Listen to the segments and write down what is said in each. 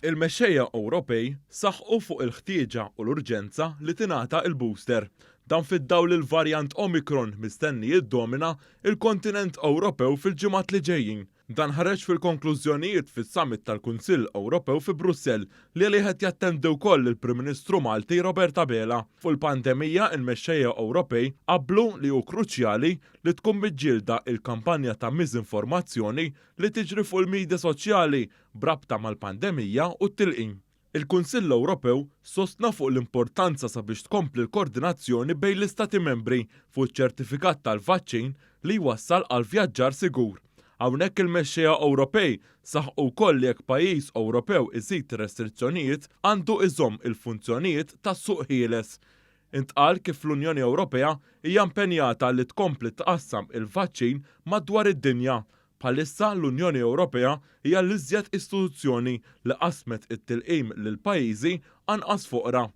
Il-mexxejja Ewropej saħħu fuq il-ħtieġa u l-urġenza li tingħata l-booster. Dan fid-dawl il-varjant Omicron mistenni jiddomina il-kontinent Ewropew fil-ġimgħat li ġejjin. Dan ħareġ fil-konklużjonijiet fis-summit tal-Kunsill Ewropew fi Brussell li qed jattendi wkoll il-Prim Ministru Malti Robert Abela. Fuq il-pandemija il-mexxejja Ewropej qablu li hu kruċjali li tkun miġġielda il-kampanja ta' miżinformazzjoni li tiġri fuq il-midja soċjali brabta mal-pandemija u t-tilqim. Il-Kunsill Ewropew sostna fuq l-importanza sabiex tkompli l-koordinazzjoni bejn l-Istati membri fuq iċ-ċertifikat tal-vaċċin li jwassal għal vjaġġar sigur. Hawnhekk il-mexxejja Ewropej saħħu wkoll li jekk pajjiż Ewropew iżid restrizzjonijiet għandu iżomm il-funzjonijiet tas-suq ħieles. Intqal kif l-Unjoni Ewropea hija impenjata li tkompli tqassam il-vaċċin madwar id-dinja. Bħalissa l-Unjoni Ewropea hija l-iżjed istituzzjoni li qasmet it-tilqim lil pajjiżi anqas foqra.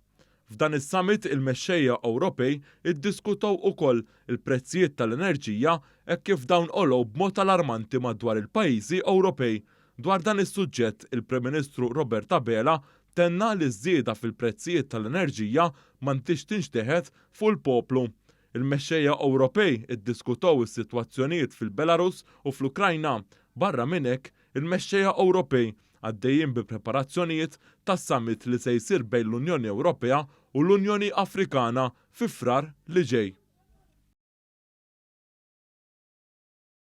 F'dan is-summit il-mexxejja Ewropej iddiskutaw ukoll il-prezzijiet tal-enerġija hekk kif dawn għolgħu b'mod alarmanti madwar il-pajjiżi Ewropej. Dwar dan is-suġġett il-Prim Ministru Robert Abela tenna li żieda fil-prezzijiet tal-enerġija m'għandix tinxteħed fuq il-poplu. Il-mexxejja Ewropej iddiskutaw is-sitwazzjonijiet fil-Belarus u fl-Ukrajna. Barra minn hekk, il-mexxejja Ewropej għaddejjin bi preparazzjonijiet tas-summit li se jsir bejn l-Unjoni Ewropea u l-Unjoni Afrikana fi frar li ġej.